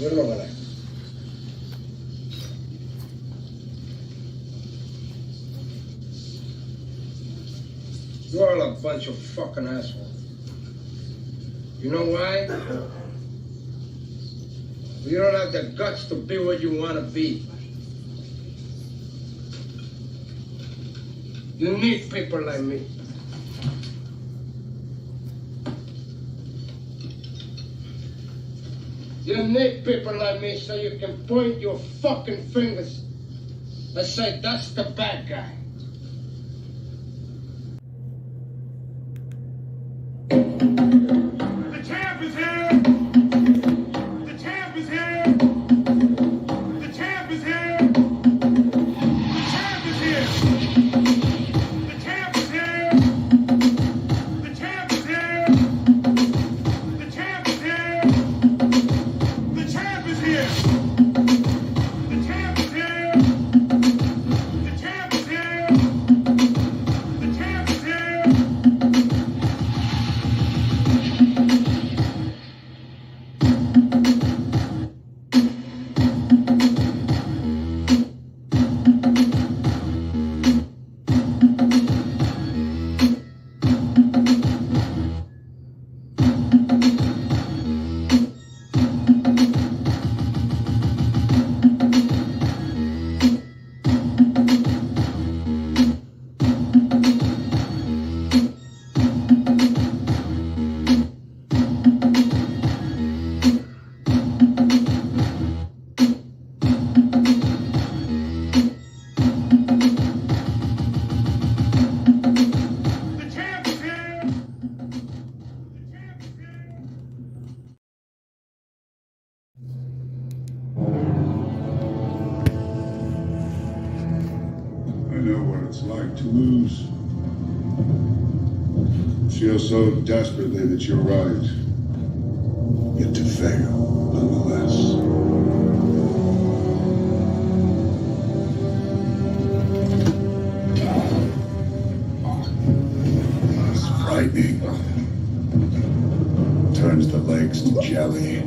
Droga. You're all a bunch of fucking assholes. You know why? You don't have the guts to be what you want to be. You need people like me. You need people like me so you can point your fucking fingers and say, that's the bad guy. The champ is here! The champ is here! The champ is here! The champ is here! The champ is here! The champ is here! The champ is here! The champ is here! The champ is here! The champ is here! The champ is here! The champ is here! The champ is here! I know what it's like to lose. Feel so desperately that you're right. Yet to fail, nonetheless. It's frightening. Turns the legs to jelly.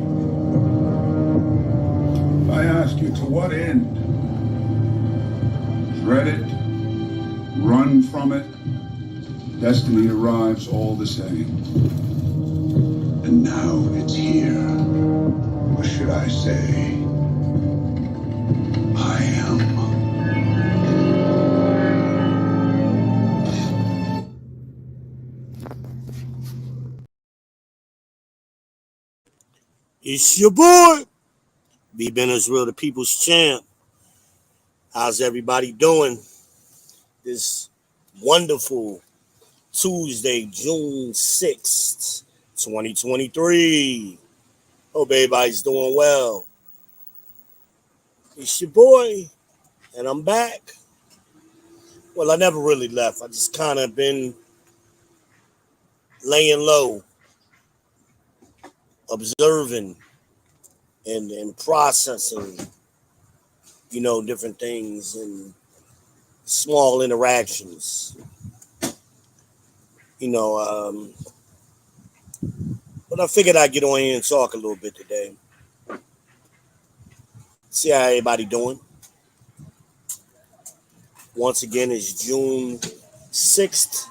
I ask you, to what end? Dread it, run from it, destiny arrives all the same. And now it's here. Or should I say, I am. It's your boy, B. Ben Israel, the People's Champ. How's everybody doing this wonderful Tuesday, June 6th, 2023? Hope everybody's doing well. It's your boy, and I'm back. Well, I never really left. I just kind of been laying low, observing and processing, different things and small interactions, but I figured I'd get on here and talk a little bit today. See how everybody doing. Once again, it's June 6th,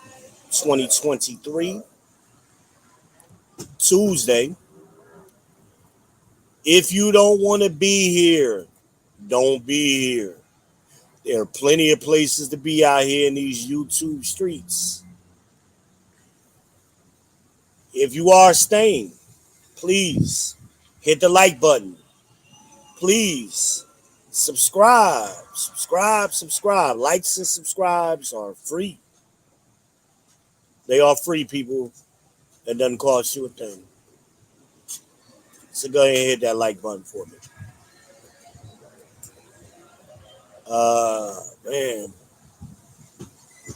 2023, Tuesday. If you don't want to be here, don't be here. There are plenty of places to be out here in these YouTube streets. If you are staying, please hit the like button. Please subscribe. Likes and subscribes are free. They are free, people. That doesn't cost you a thing. So go ahead and hit that like button for me. Man.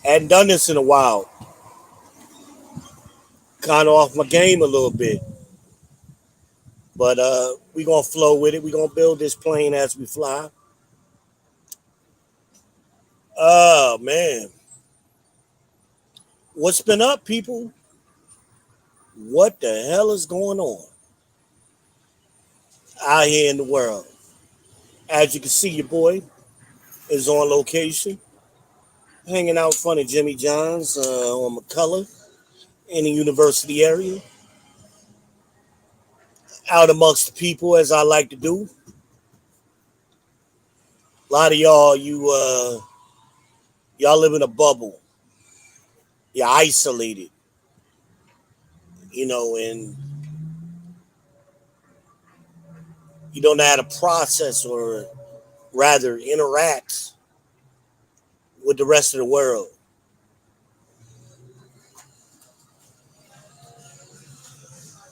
Hadn't done this in a while. Kind of off my game a little bit. But we're going to flow with it. We're going to build this plane as we fly. Oh, man. What's been up, people? What the hell is going on? out here in the world. As you can see, your boy is on location, hanging out in front of Jimmy John's on McCullough in the university area, out amongst the people as I like to do. A lot of y'all, y'all live in a bubble. You're isolated, and you don't know how to process or rather interact with the rest of the world.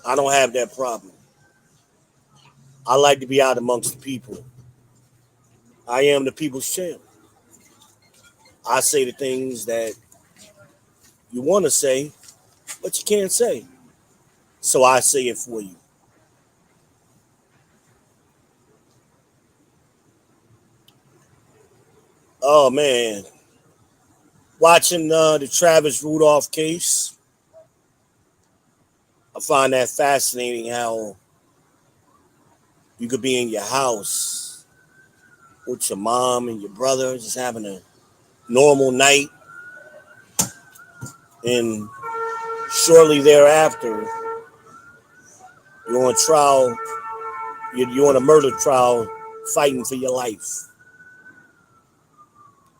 I don't have that problem. I like to be out amongst the people. I am the people's champ. I say the things that you want to say, but you can't say. So I say it for you. Oh man, watching the Travis Rudolph case, I find that fascinating. How you could be in your house with your mom and your brother, just having a normal night, and shortly thereafter, you're on trial. You're on a murder trial, fighting for your life.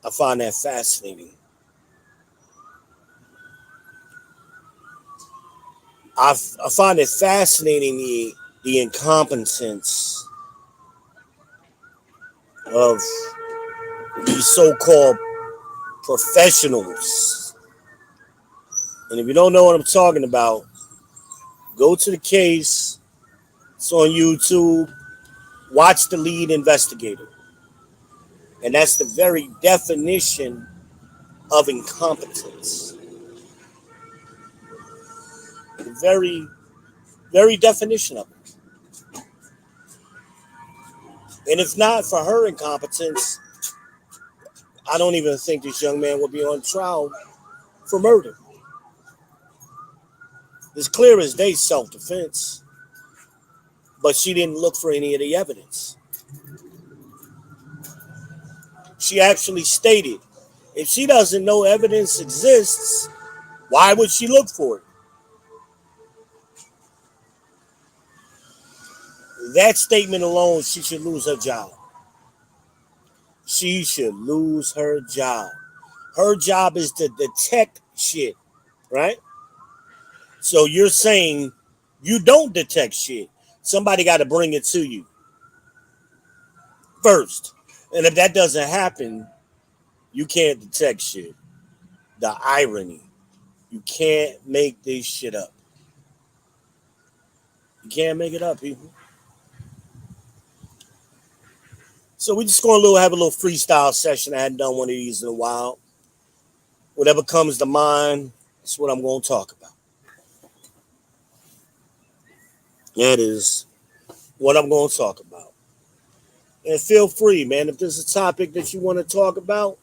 I find that fascinating. I find it fascinating the incompetence of these so-called professionals. And if you don't know what I'm talking about, go to the case. It's on YouTube. Watch the lead investigator. And that's the very definition of incompetence. The very, very definition of it. And if not for her incompetence, I don't even think this young man would be on trial for murder. It's clear as day self-defense, but she didn't look for any of the evidence. She actually stated, if she doesn't know evidence exists, why would she look for it? That statement alone, she should lose her job. She should lose her job. Her job is to detect shit, right? So you're saying you don't detect shit. Somebody got to bring it to you first. And if that doesn't happen, you can't detect shit. The irony. You can't make this shit up. You can't make it up, people. So we just gonna have a little freestyle session. I hadn't done one of these in a while. Whatever comes to mind, that's what I'm gonna talk about. That is what I'm gonna talk about. And feel free, man. If there's a topic that you want to talk about,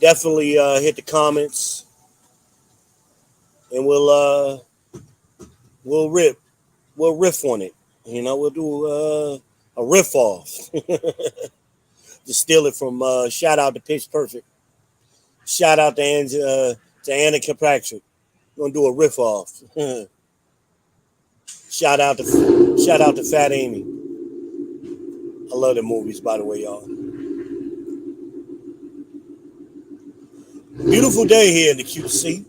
definitely hit the comments, and we'll riff on it. We'll do a riff off. To steal it from shout out to Pitch Perfect. Shout out to Anna Kirkpatrick. We're gonna do a riff off. shout out to Fat Amy. I love the movies, by the way, y'all. Beautiful day here in the QC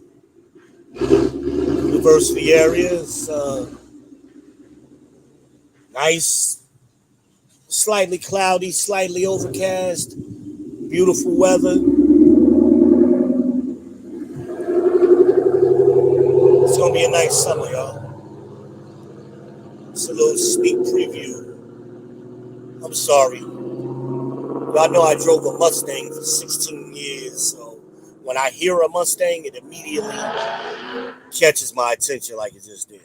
University area. It's nice, slightly cloudy, slightly overcast. Beautiful weather. It's gonna be a nice summer, y'all. It's a little sneak preview. I'm sorry. Y'all know I drove a Mustang for 16 years, so when I hear a Mustang, it immediately catches my attention like it just did.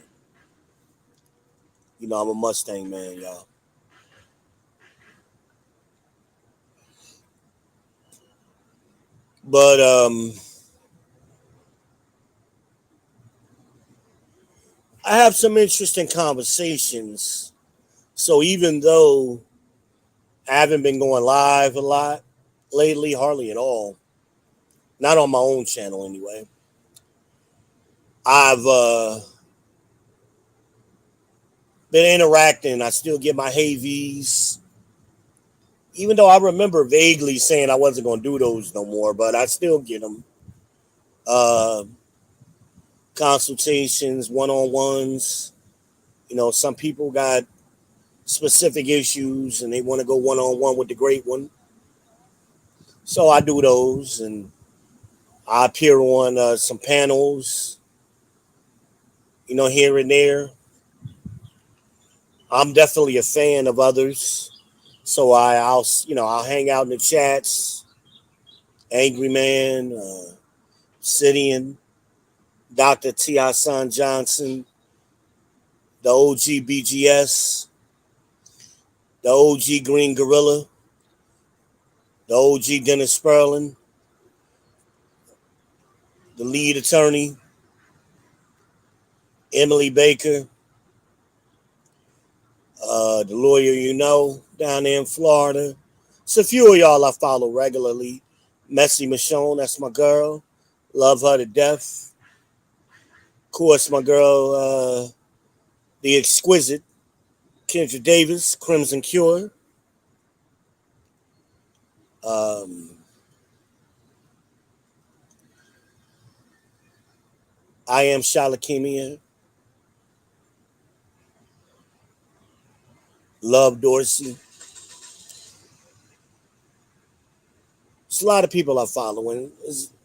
I'm a Mustang man, y'all. But I have some interesting conversations. So even though I haven't been going live a lot lately, hardly at all, not on my own channel anyway, I've been interacting. I still get my hey V's, even though I remember vaguely saying I wasn't going to do those no more, but I still get them. Uh, Consultations, one on ones. You know, some people got specific issues and they want to go one on one with the great one. So I do those, and I appear on some panels, you know, here and there. I'm definitely a fan of others. So I'll hang out in the chats. Angry Man, Sidian, Dr. T. Hassan Johnson, the OG BGS, the OG Green Gorilla, the OG Dennis Sperling, the lead attorney, Emily Baker, the lawyer you know down there in Florida. It's a few of y'all I follow regularly. Messy Michonne, that's my girl. Love her to death. Of course, my girl, the exquisite Kendra Davis, Crimson Cure. Um, I am Shalakimia. Love Dorsey. There's a lot of people I'm following.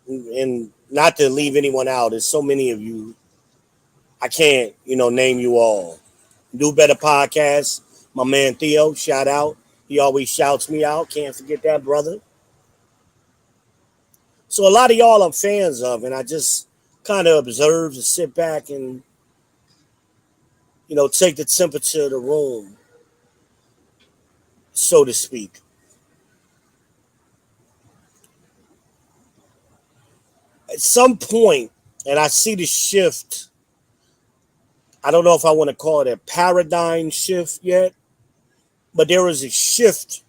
And not to leave anyone out, there's so many of you. I can't, name you all. Do Better Podcast. My man Theo, shout out. He always shouts me out. Can't forget that, brother. So a lot of y'all I'm fans of, and I just kind of observe and sit back and, take the temperature of the room, so to speak. At some point, and I see the shift, I don't know if I want to call it a paradigm shift yet, but there is a shift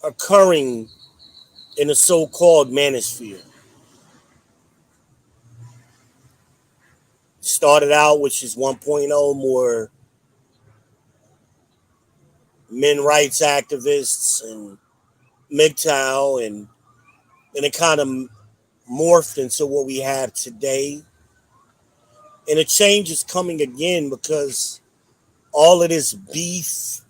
occurring in the so-called manosphere. Started out, which is 1.0, more men rights activists and MGTOW, and it kind of morphed into what we have today. And a change is coming again because all of this beef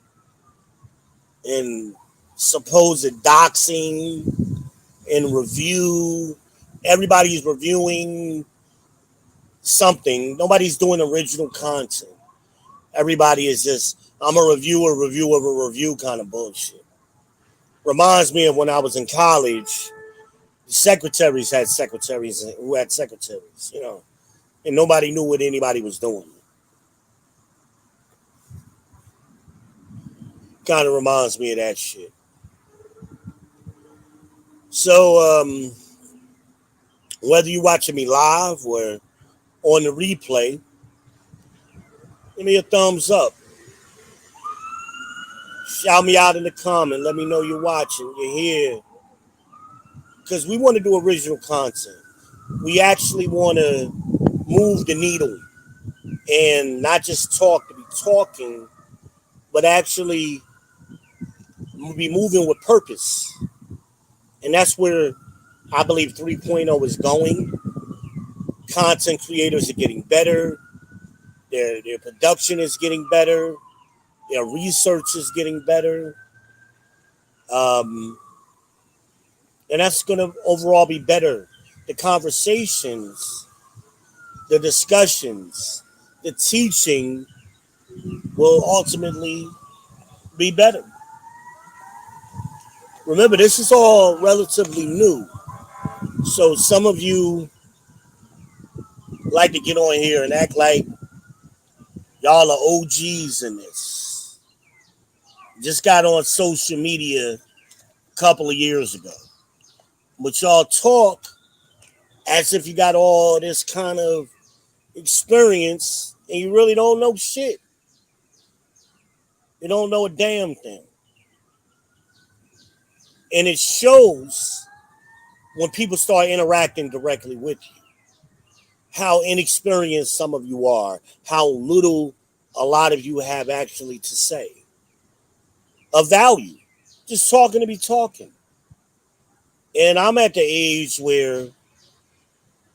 and supposed doxing and review, everybody's reviewing something. Nobody's doing original content. Everybody is just, I'm a review of a review kind of bullshit. Reminds me of when I was in college. Secretaries had secretaries who had secretaries, and nobody knew what anybody was doing. Kind of reminds me of that shit. So, whether you're watching me live or on the replay, give me a thumbs up. Shout me out in the comment. Let me know you're watching, you're here. Because we want to do original content. We actually want to move the needle and not just talk to be talking, but actually be moving with purpose. And that's where I believe 3.0 is going. Content creators are getting better. Their production is getting better. Their research is getting better. And that's going to overall be better. The conversations, the discussions, the teaching will ultimately be better. Remember, this is all relatively new. So some of you like to get on here and act like y'all are OGs in this. Just got on social media a couple of years ago. But y'all talk as if you got all this kind of experience and you really don't know shit. You don't know a damn thing. And it shows when people start interacting directly with you how inexperienced some of you are, how little a lot of you have actually to say of value. Just talking to be talking. And I'm at the age where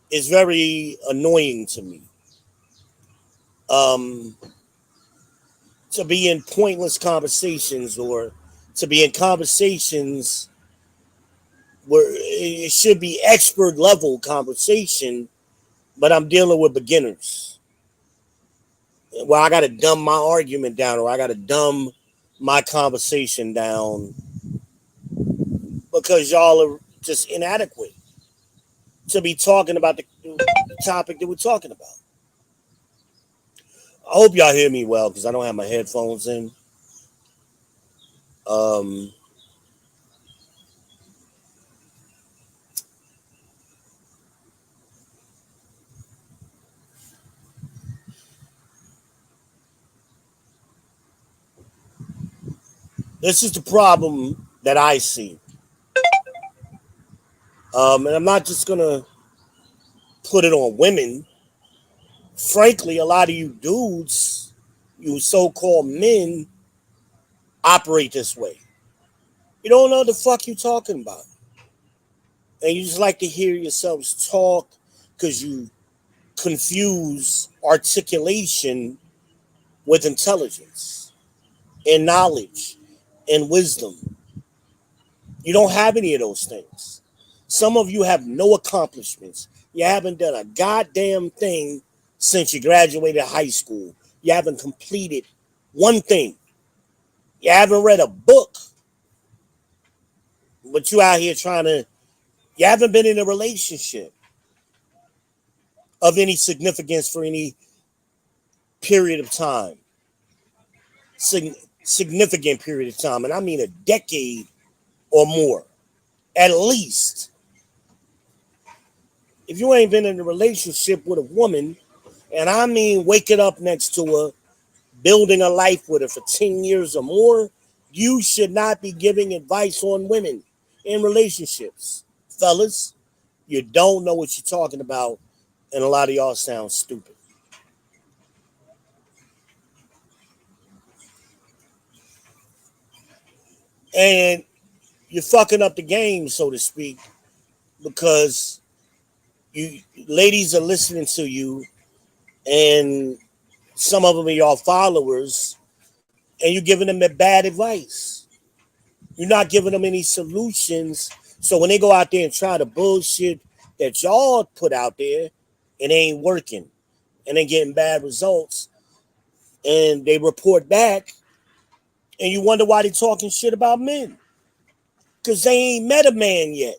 it's very annoying to me um, to be in pointless conversations or to be in conversations where it should be expert level conversation, but I'm dealing with beginners. Well, I got to dumb my argument down or I got to dumb my conversation down because y'all are just inadequate to be talking about the topic that we're talking about. I hope y'all hear me well because I don't have my headphones in. Um, this is the problem that I see. And I'm not just going to put it on women. Frankly, a lot of you dudes, you so called men, operate this way. You don't know what the fuck you talking about. And you just like to hear yourselves talk because you confuse articulation with intelligence and knowledge and wisdom. You don't have any of those things. Some of you have no accomplishments. You haven't done a goddamn thing since you graduated high school. You haven't completed one thing. You haven't read a book, but you out here you haven't been in a relationship of any significance for any period of time. Significant period of time. And I mean a decade or more, at least. If you ain't been in a relationship with a woman, and I mean waking up next to her, building a life with her for 10 years or more, you should not be giving advice on women in relationships. Fellas, you don't know what you're talking about, and a lot of y'all sound stupid. And you're fucking up the game, so to speak, because you ladies are listening to you, and some of them are y'all followers, and you're giving them that bad advice. You're not giving them any solutions. So when they go out there and try the bullshit that y'all put out there, it ain't working. And they getting bad results. And they report back. And you wonder why they talking shit about men. Because they ain't met a man yet.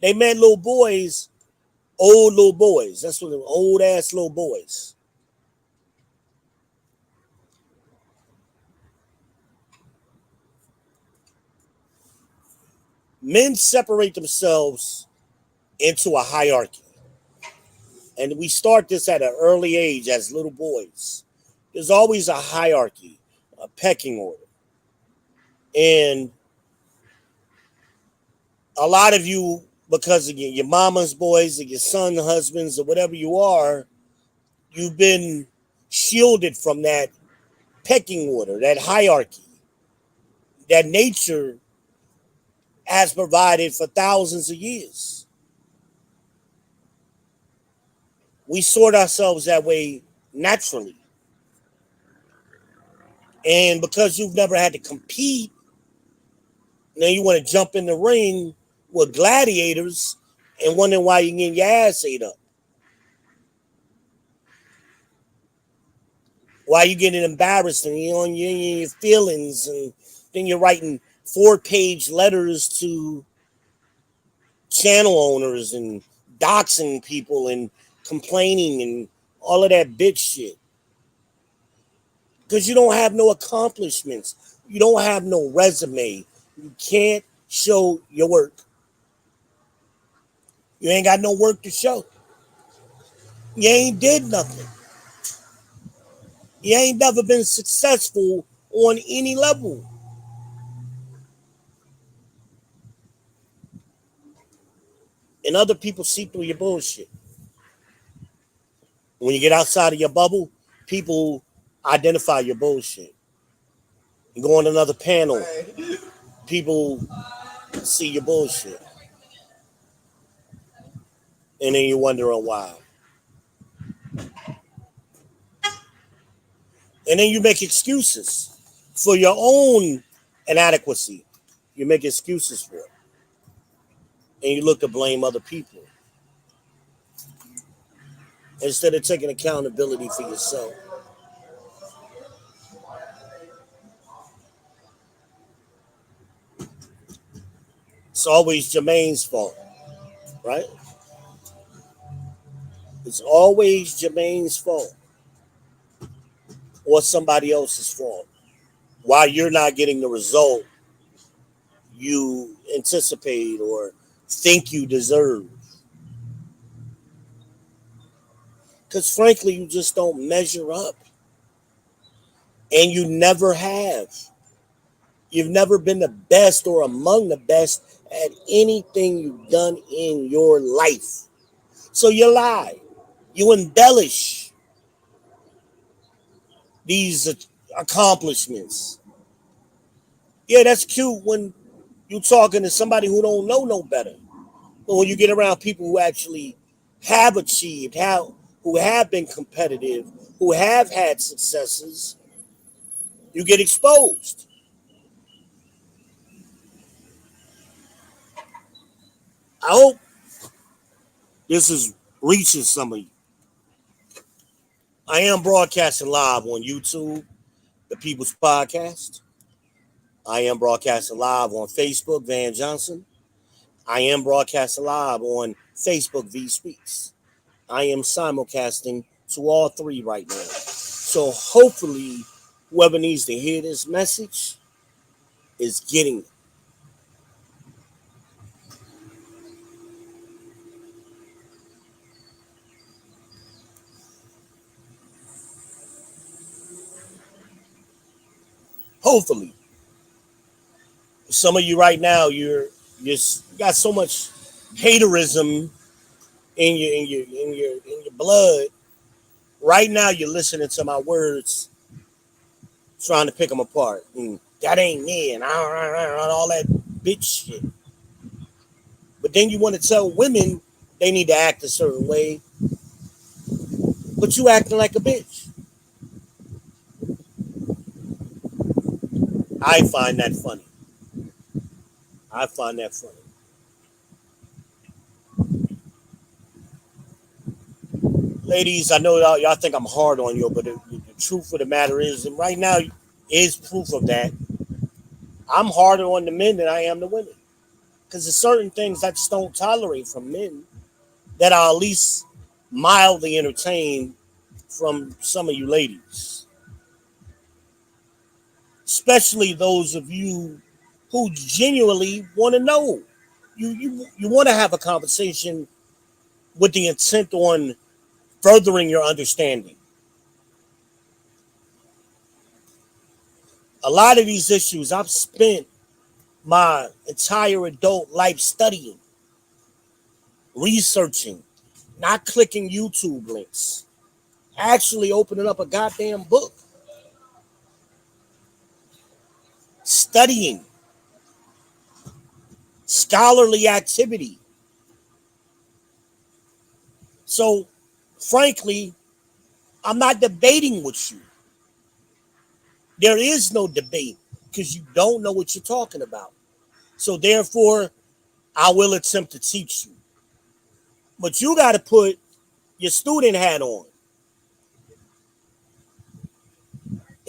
They met little boys, old little boys. That's what old ass little boys. Men separate themselves into a hierarchy. And we start this at an early age as little boys. There's always a hierarchy, a pecking order. And a lot of you, because of your mama's boys or your son's husbands or whatever you are, you've been shielded from that pecking order, that hierarchy, that nature has provided for thousands of years. We sort ourselves that way naturally. And because you've never had to compete, now you want to jump in the ring with gladiators and wondering why you're getting your ass ate up. Why you getting embarrassed and you're on your feelings, and then you're writing 4-page letters to channel owners and doxing people and complaining and all of that bitch shit. Because you don't have no accomplishments. You don't have no resume. You can't show your work. You ain't got no work to show. You ain't did nothing. You ain't never been successful on any level. And other people see through your bullshit. When you get outside of your bubble, people identify your bullshit. You go on another panel, people see your bullshit. And then you're wondering why. And then you make excuses for your own inadequacy. You make excuses for it. And you look to blame other people instead of taking accountability for yourself. It's always Jermaine's fault, right? It's always Jermaine's fault or somebody else's fault. Why you're not getting the result you anticipate or think you deserve. Because frankly, you just don't measure up. And you never have. You've never been the best or among the best at anything you've done in your life. So you lie. You embellish these accomplishments. Yeah, that's cute when you're talking to somebody who don't know no better. But when you get around people who actually have achieved, who have been competitive, who have had successes, you get exposed. I hope this is reaching some of you. I am broadcasting live on YouTube, the People's Podcast. I am broadcasting live on Facebook, Van Johnson. I am broadcasting live on Facebook, V Speaks. I am simulcasting to all three right now. So hopefully, whoever needs to hear this message is getting it. Hopefully. Some of you right now, you got so much haterism in your blood. Right now, you're listening to my words, trying to pick them apart. And that ain't me, and all that bitch shit. But then you want to tell women they need to act a certain way, but you acting like a bitch. I find that funny. I find that funny. Ladies, I know y'all think I'm hard on you, but the truth of the matter is, and right now is proof of that. I'm harder on the men than I am the women. Because there's certain things I just don't tolerate from men that I'll at least mildly entertain from some of you ladies. Especially those of you who genuinely want to know. You want to have a conversation with the intent on furthering your understanding. A lot of these issues I've spent my entire adult life studying, researching, not clicking YouTube links, actually opening up a goddamn book, studying, scholarly activity. So, frankly, I'm not debating with you. There is no debate because you don't know what you're talking about. So, therefore, I will attempt to teach you. But you got to put your student hat on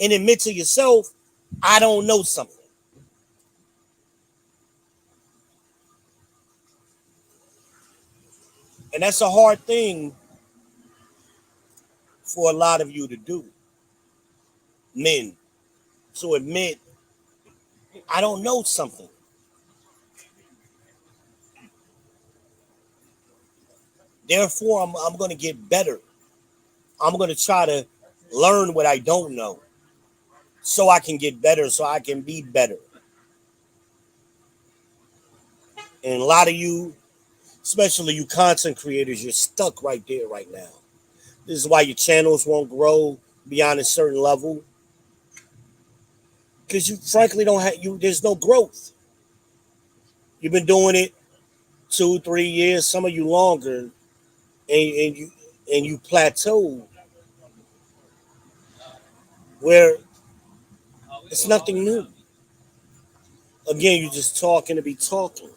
and admit to yourself, I don't know something. And that's a hard thing for a lot of you to do, men, to admit, I don't know something. Therefore, I'm going to get better. I'm going to try to learn what I don't know so I can get better, so I can be better. And a lot of you, especially you content creators, you're stuck right there right now. This is why your channels won't grow beyond a certain level. Because you frankly don't have there's no growth. You've been doing it 2, 3 years, some of you longer, and you plateau where it's nothing new. Again, you're just talking to be talking.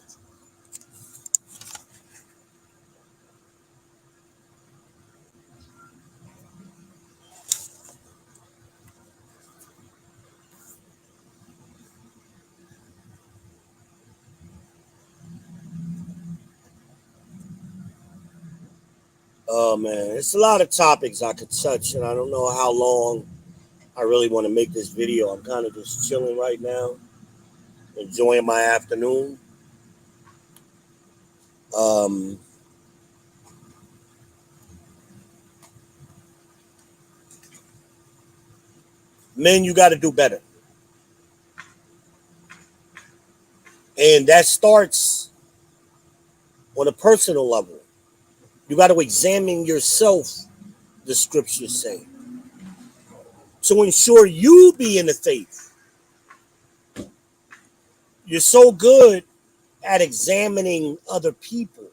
Oh man, it's a lot of topics I could touch, and I don't know how long I really want to make this video. I'm kind of just chilling right now, enjoying my afternoon. Um, Men, you got to do better, and that starts on a personal level. You got to examine yourself, the scriptures say, to ensure you be in the faith. You're so good at examining other people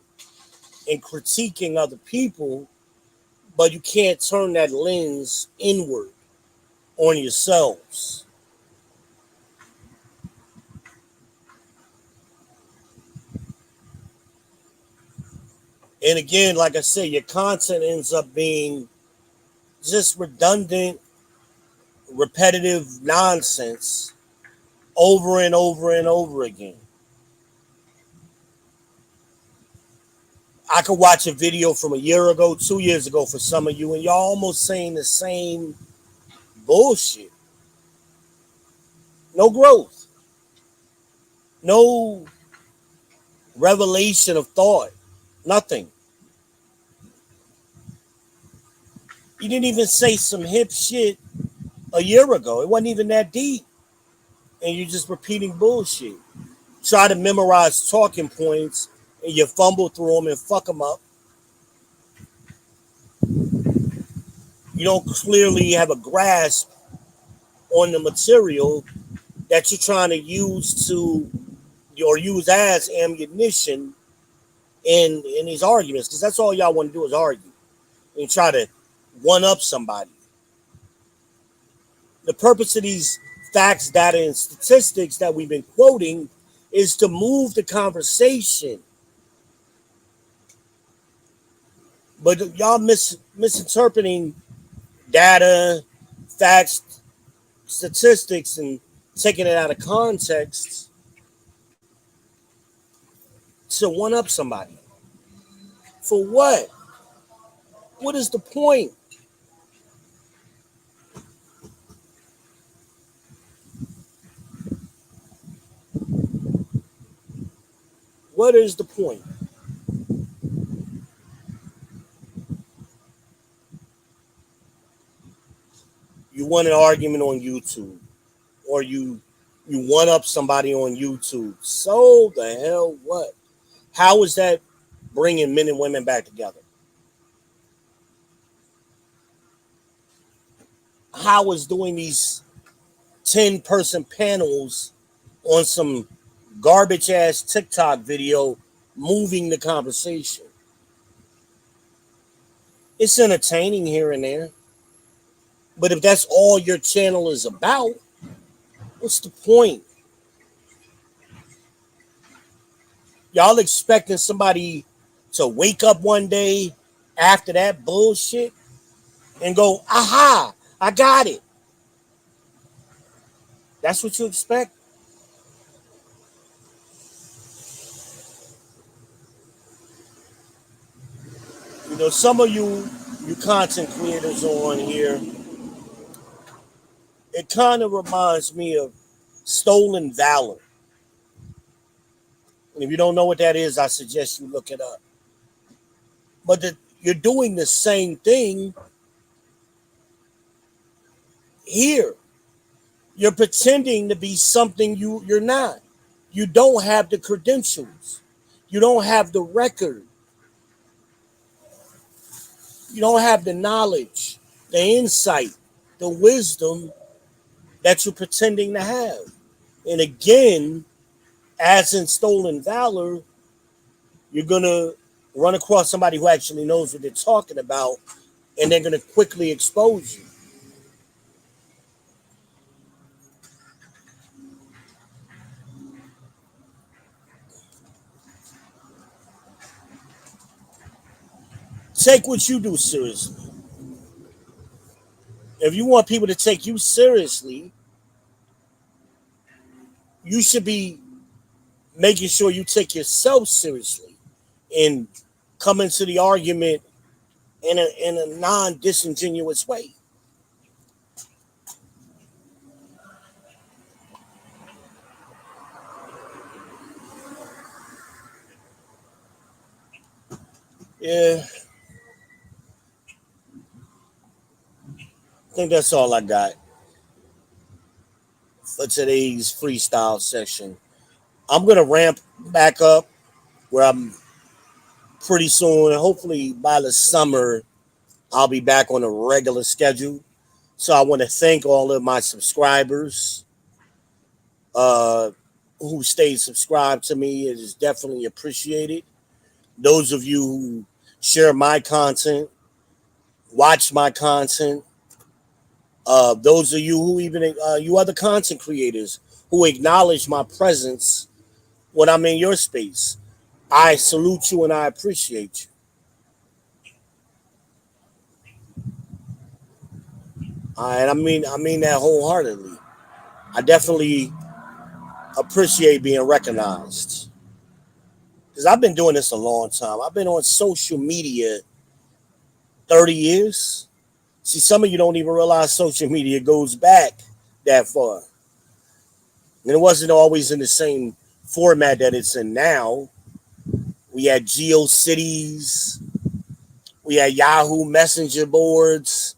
and critiquing other people, but you can't turn that lens inward on yourselves. And again, like I said, your content ends up being just redundant, repetitive nonsense over and over and over again. I could watch a video from a year ago, 2 years ago for some of you, and y'all almost saying the same bullshit. No growth. No revelation of thought. Nothing. You didn't even say some hip shit a year ago. It wasn't even that deep. And you're just repeating bullshit. Try to memorize talking points and you fumble through them and fuck them up. You don't clearly have a grasp on the material that you're trying to use to or use as ammunition in these arguments, because that's all y'all want to do is argue and try to one up somebody. The purpose of these facts, data, and statistics that we've been quoting is to move the conversation. But y'all misinterpreting data, facts, statistics, and taking it out of context to one up somebody. For what? What is the point? What is the point? You want an argument on YouTube, or you one up somebody on YouTube. So the hell what? How is that bringing men and women back together? How is doing these 10-person panels on some garbage ass TikTok video moving the conversation? It's entertaining here and there. But if that's all your channel is about, what's the point? Y'all expecting somebody to wake up one day after that bullshit and go, aha, I got it. That's what you expect? You know, some of you content creators on here, it kind of reminds me of stolen valor. And if you don't know what that is, I suggest you look it up. But you're doing the same thing Here, you're pretending to be something you're not. You don't have the credentials. You don't have the record. You don't have the knowledge, the insight, the wisdom that you're pretending to have. And again, as in stolen valor, you're going to run across somebody who actually knows what they're talking about, and they're going to quickly expose you. Take what you do seriously. If you want people to take you seriously, you should be making sure you take yourself seriously and come into the argument in a non-disingenuous way. Yeah, I think that's all I got for today's freestyle session. I'm gonna ramp back up where I'm pretty soon. Hopefully by the summer, I'll be back on a regular schedule. So I want to thank all of my subscribers uh, who stayed subscribed to me. It is definitely appreciated. Those of you who share my content, watch my content, those of you who even, you other content creators who acknowledge my presence when I'm in your space. I salute you and I appreciate you. And I mean that wholeheartedly. I definitely appreciate being recognized because I've been doing this a long time. I've been on social media 30 years. See, some of you don't even realize social media goes back that far. And it wasn't always in the same format that it's in now. We had GeoCities, we had Yahoo Messenger boards,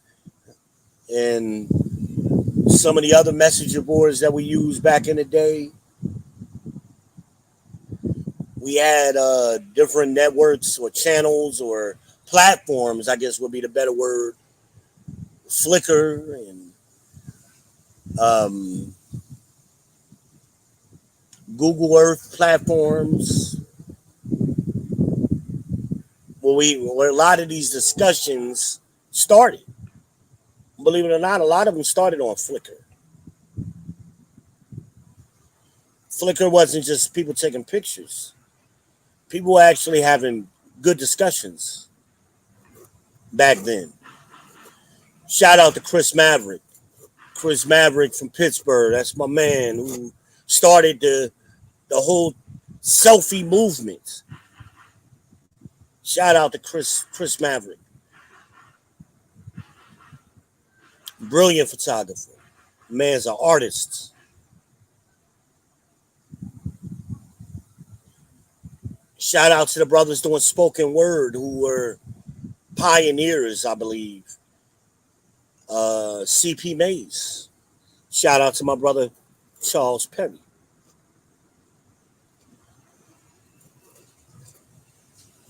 and some of the other messenger boards that we used back in the day. We had different networks or channels or platforms, I guess would be the better word. Flickr and um, Google Earth platforms. Where a lot of these discussions started. Believe it or not, a lot of them started on Flickr. Flickr wasn't just people taking pictures. People were actually having good discussions back then. Shout out to Chris Maverick. Chris Maverick from Pittsburgh. That's my man who started the whole selfie movement. Shout out to Chris Maverick. Brilliant photographer. Man's an artist. Shout out to the brothers doing spoken word who were pioneers, I believe. CP Mays. Shout out to my brother Charles Perry.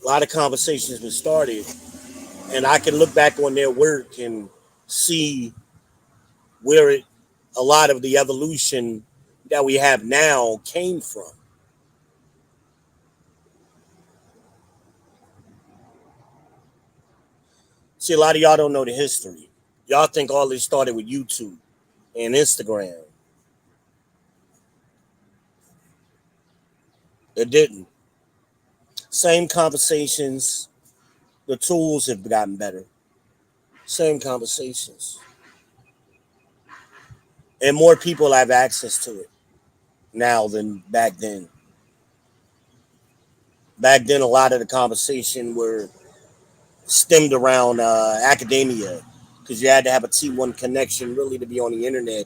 A lot of conversations been started, and I can look back on their work and see where a lot of the evolution that we have now came from. See, a lot of y'all don't know the history. Y'all think all this started with YouTube and Instagram. It didn't. Same conversations. The tools have gotten better. Same conversations. And more people have access to it now than back then. Back then, a lot of the conversation were stemmed around academia because you had to have a T1 connection really to be on the internet.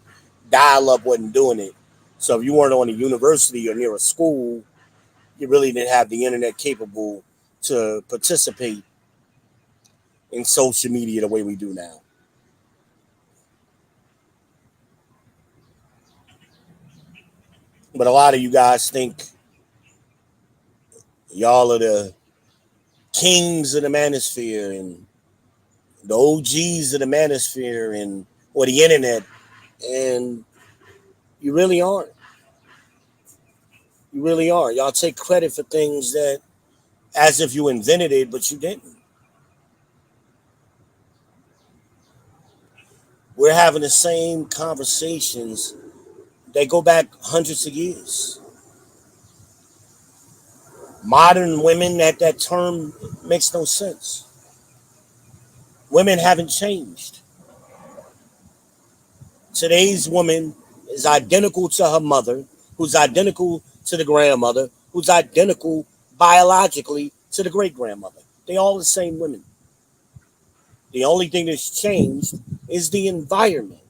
Dial-up wasn't doing it. So if you weren't on a university or near a school, you really didn't have the internet capable to participate in social media the way we do now. But a lot of you guys think y'all are the kings of the manosphere and the OGs of the manosphere and or the internet, and you really aren't. You really aren't. Y'all take credit for things that as if you invented it, but you didn't. We're having the same conversations that go back hundreds of years. Modern women, that term makes no sense. Women haven't changed. Today's woman is identical to her mother, who's identical to the grandmother, who's identical biologically to the great grandmother. They all the same women. The only thing that's changed is the environment.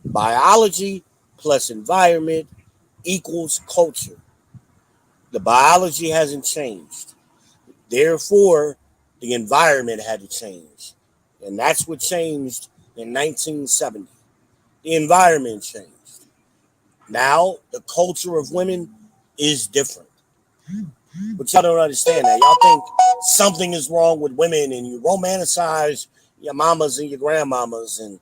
Biology plus environment equals culture. The biology hasn't changed. Therefore, the environment had to change. And that's what changed in 1970. The environment changed. Now, the culture of women is different. But y'all don't understand that. Y'all think something is wrong with women and you romanticize your mamas and your grandmamas. And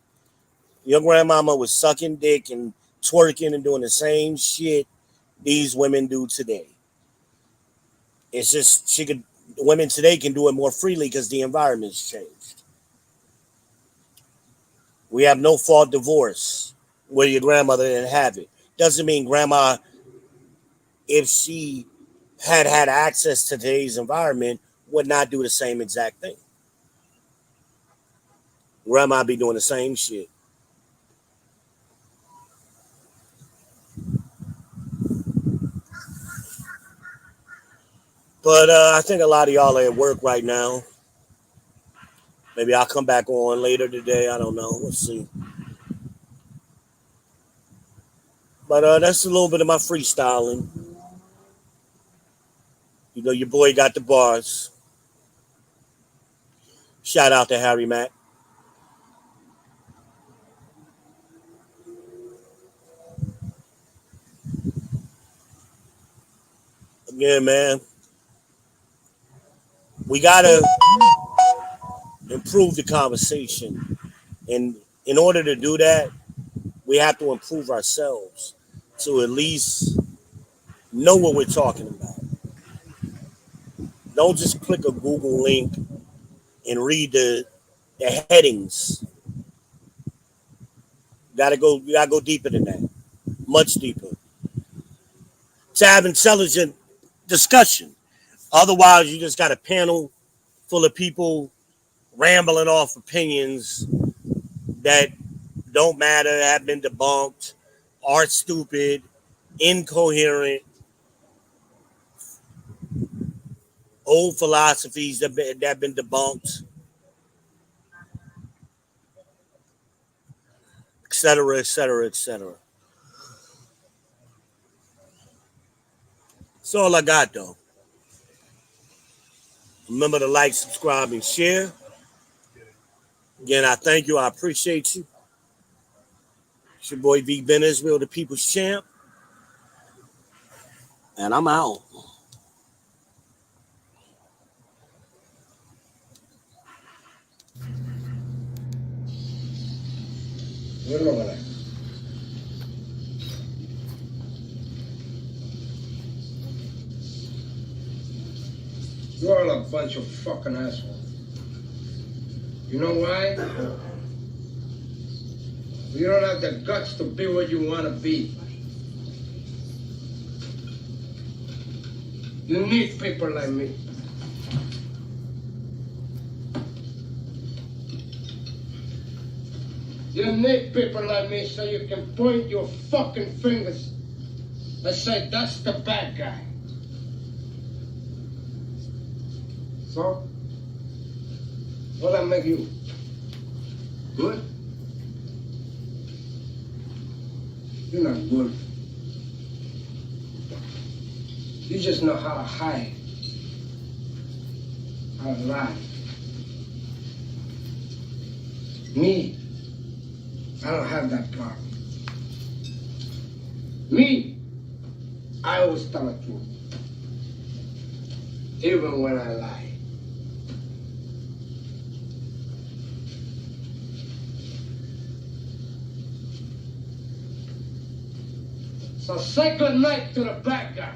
your grandmama was sucking dick and twerking and doing the same shit these women do today. It's just women today can do it more freely because the environment's changed. We have no fault divorce where your grandmother didn't have it. Doesn't mean grandma, if she had access to today's environment, would not do the same exact thing. Grandma be doing the same shit. But I think a lot of y'all are at work right now. Maybe I'll come back on later today. I don't know. We'll see. But that's a little bit of my freestyling. You know, your boy got the bars. Shout out to Harry Mack. Again, man, we got to improve the conversation. And in order to do that, we have to improve ourselves to at least know what we're talking about. Don't just click a Google link and read the headings. You gotta go deeper than that. Much deeper. To have intelligent discussion. Otherwise, you just got a panel full of people rambling off opinions that don't matter, have been debunked, are stupid, incoherent, old philosophies that have been debunked, etc., etc., etc. That's all I got, though. Remember to like, subscribe, and share. Again, I thank you. I appreciate you. It's your boy V. Ben Israel, the People's Champ. And I'm out. Wait a minute. You're all a bunch of fucking assholes. You know why? You don't have the guts to be what you want to be. You need people like me. You need people like me so you can point your fucking fingers and say, that's the bad guy. So, what'll that make you? Good? You're not good. You just know how to hide, how to lie. Me, I don't have that problem. Me, I always tell the truth. Even when I lie. So say good night to the bad guy.